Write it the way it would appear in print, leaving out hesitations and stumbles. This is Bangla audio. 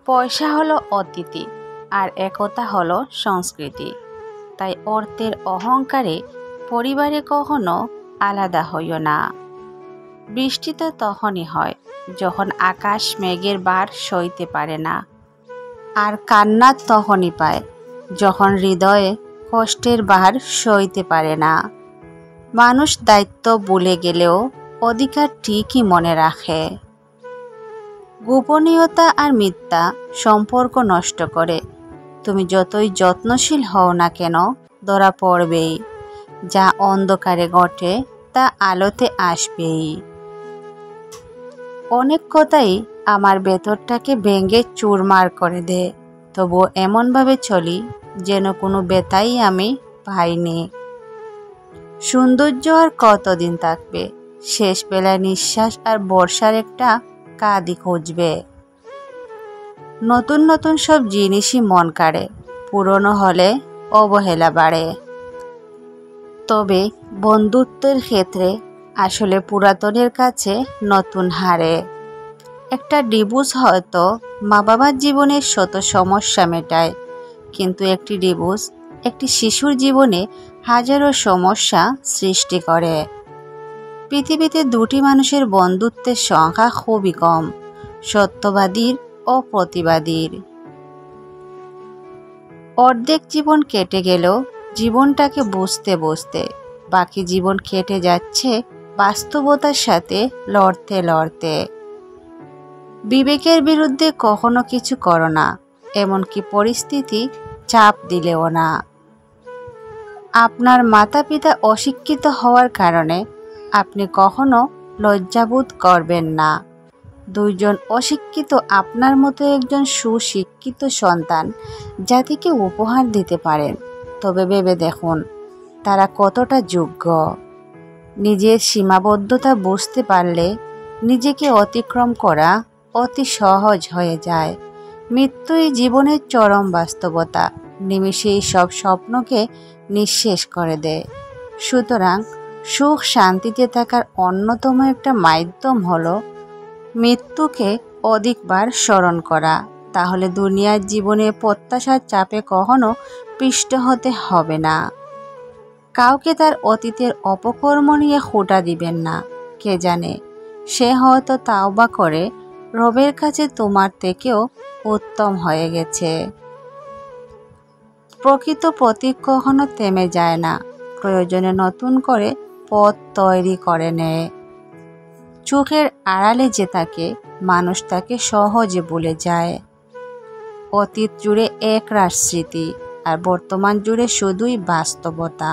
পয়সা হলো অতিথি আর একতা হলো সংস্কৃতি। তাই অর্থের অহংকারে পরিবারে কখনো আলাদা হইও না। বৃষ্টি তো তখনই হয় যখন আকাশ মেঘের ভার সইতে পারে না, আর কান্না তখনই পায় যখন হৃদয়ে কষ্টের ভার সইতে পারে না। মানুষ দায়িত্ব ভুলে গেলেও অধিকার ঠিকই মনে রাখে। গোপনীয়তা আর মিথ্যা সম্পর্ক নষ্ট করে। তুমি যতই যত্নশীল হও না কেন, ধরা পড়বেই। যা অন্ধকারে ঘটে তা আলোতে আসবেই। অনেক কথাই আমার ভেতরটাকে ভেঙে চুরমার করে দেয়, তবুও এমনভাবে চলি যেন কোনো ব্যথাই আমি পাইনি। সৌন্দর্য আর কতদিন থাকবে, শেষ বেলায় নিঃশ্বাস আর বর্ষার একটা কাঁদি খুঁজবে। নতুন নতুন সব জিনিসই মন কাড়ে, পুরনো হলে অবহেলা বাড়ে। তবে বন্ধুত্বের ক্ষেত্রে আসলে পুরাতনের কাছে নতুন হারে। একটা ডিভোর্স হয়তো মা বাবার জীবনের শত সমস্যা মেটায়, কিন্তু একটি ডিভোর্স একটি শিশুর জীবনে হাজারো সমস্যা সৃষ্টি করে। পৃথিবীতে দুটি মানুষের বন্ধুত্বের সংখ্যা খুবই কম, সত্যবাদীর ও প্রতিবাদীর। অর্ধেক জীবন কেটে গেলেও জীবনটাকে বুঝতে বুঝতে বাকি জীবন কেটে যাচ্ছে বাস্তবতার সাথে লড়তে লড়তে। বিবেকের বিরুদ্ধে কখনো কিছু করো না, এমনকি পরিস্থিতি চাপ দিলেও না। আপনার মাতা পিতা অশিক্ষিত হওয়ার কারণে আপনি কখনো লজ্জাবোধ করবেন না। দুইজন অশিক্ষিত আপনার মতো একজন সুশিক্ষিত সন্তান জাতিকে উপহার দিতে পারেন, তবে ভেবে দেখুন তারা কতটা যোগ্য। নিজের সীমাবদ্ধতা বুঝতে পারলে নিজেকে অতিক্রম করা অতি সহজ হয়ে যায়। মৃত্যুই জীবনের চরম বাস্তবতা, নিমিষেই সব স্বপ্নকে নিঃশেষ করে দেয়। সুতরাং সুখ শান্তিতে থাকার অন্যতম একটা মাধ্যম হলো মৃত্যুকে অধিকবার স্মরণ করা। তাহলে দুনিয়ার জীবনে প্রত্যাশার চাপে কখনো পিষ্ট হতে হবে না। কাউকে তার অতীতের অপকর্ম নিয়ে খোঁটা দিবেন না। কে জানে, সে হয়তো তাওবা করে রবের কাছে তোমার থেকেও উত্তম হয়ে গেছে। প্রকৃত প্রতীক কখনো থেমে যায় না, প্রয়োজনে নতুন করে পথ তৈরি করে নেয়। চোখের আড়ালে যে থাকে মানুষ তাকে সহজে ভুলে যায়। অতীত জুড়ে একরাশ স্মৃতি, আর বর্তমান জুড়ে শুধুই বাস্তবতা।